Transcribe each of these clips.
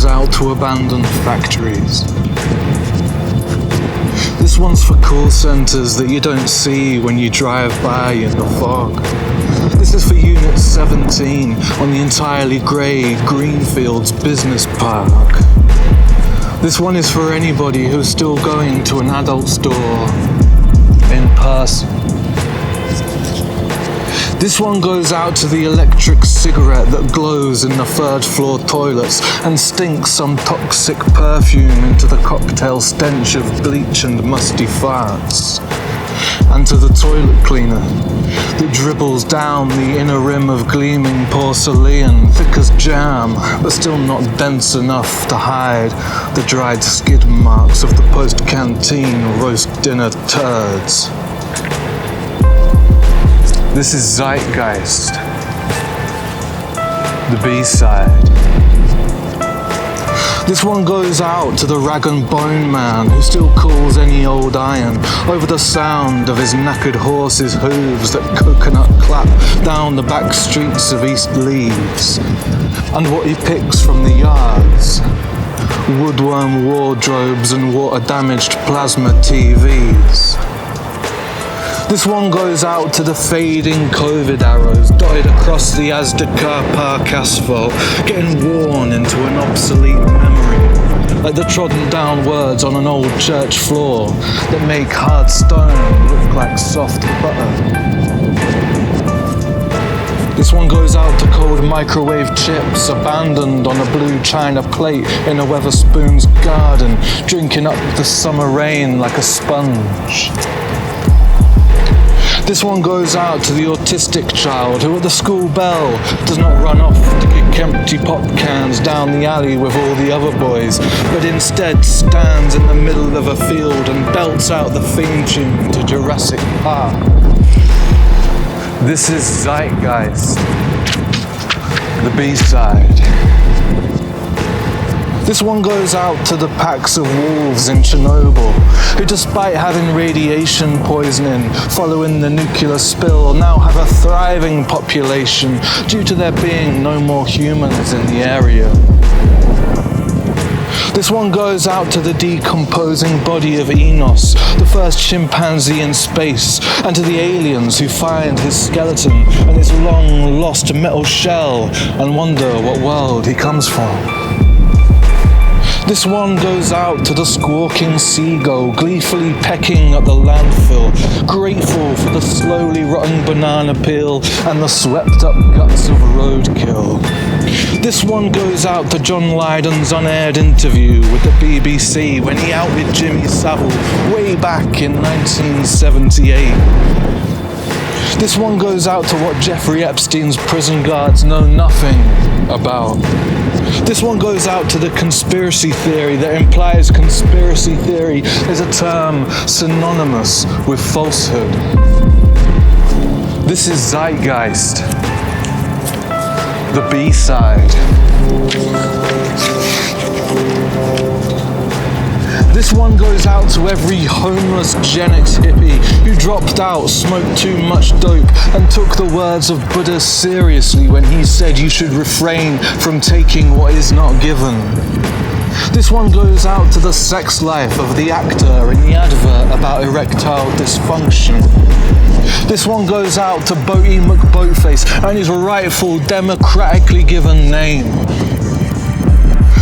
out to abandoned factories. This one's for call centres that you don't see when you drive by in the fog. This is for Unit 17 on the entirely grey Greenfields Business Park. This one is for anybody who's still going to an adult store in person. This one goes out to the electric cigarette that glows in the third floor toilets and stinks some toxic perfume into the cocktail stench of bleach and musty farts. And to the toilet cleaner that dribbles down the inner rim of gleaming porcelain, thick as jam, but still not dense enough to hide the dried skid marks of the post-canteen roast dinner turds. This is Zeitgeist, the B-side. This one goes out to the rag and bone man who still calls any old iron over the sound of his knackered horse's hooves that coconut clap down the back streets of East Leeds, and what he picks from the yards: woodworm wardrobes and water-damaged plasma TVs. This one goes out to the fading COVID arrows dotted across the Asda car park asphalt, getting worn into an obsolete memory, like the trodden down words on an old church floor that make hard stone look like soft butter. This one goes out to cold microwave chips abandoned on a blue china plate in a Weatherspoon's garden, drinking up the summer rain like a sponge. This one goes out to the autistic child who at the school bell does not run off to kick empty pop cans down the alley with all the other boys, but instead stands in the middle of a field and belts out the theme tune to Jurassic Park. This is Zeitgeist, the B-side. This one goes out to the packs of wolves in Chernobyl, who despite having radiation poisoning following the nuclear spill now have a thriving population due to there being no more humans in the area. This one goes out to the decomposing body of Enos, the first chimpanzee in space, and to the aliens who find his skeleton and its long lost metal shell and wonder what world he comes from. This one goes out to the squawking seagull gleefully pecking at the landfill, grateful for the slowly rotting banana peel and the swept up guts of roadkill. This one goes out to John Lydon's unaired interview with the BBC when he outed Jimmy Savile way back in 1978. This one goes out to what Jeffrey Epstein's prison guards know nothing about. This one goes out to the conspiracy theory that implies conspiracy theory is a term synonymous with falsehood. This is Zeitgeist, the B-side. This one goes out to every homeless Gen X hippie who dropped out, smoked too much dope, and took the words of Buddha seriously when he said you should refrain from taking what is not given. This one goes out to the sex life of the actor in the advert about erectile dysfunction. This one goes out to Boaty McBoatface and his rightful democratically given name.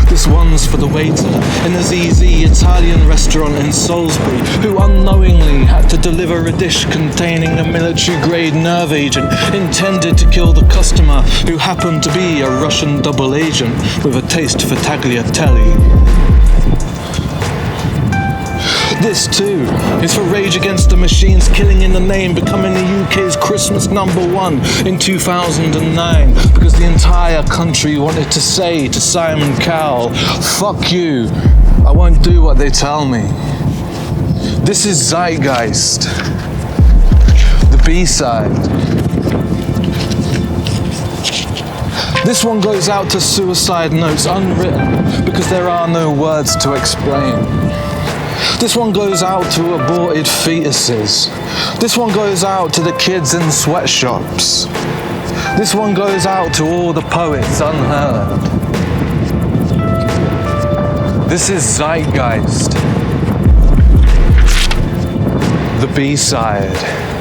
This one's for the waiter in the ZZ Italian restaurant in Salisbury who unknowingly had to deliver a dish containing a military-grade nerve agent intended to kill the customer who happened to be a Russian double agent with a taste for tagliatelle. This too is for Rage Against the Machine's Killing in the Name becoming the UK's Christmas #1 in 2009 because the entire country wanted to say to Simon Cowell, "Fuck you, I won't do what they tell me." This is Zeitgeist, the B-side. This one goes out to suicide notes unwritten because there are no words to explain. This one goes out to aborted fetuses. This one goes out to the kids in sweatshops. This one goes out to all the poets unheard. This is Zeitgeist, the B-side.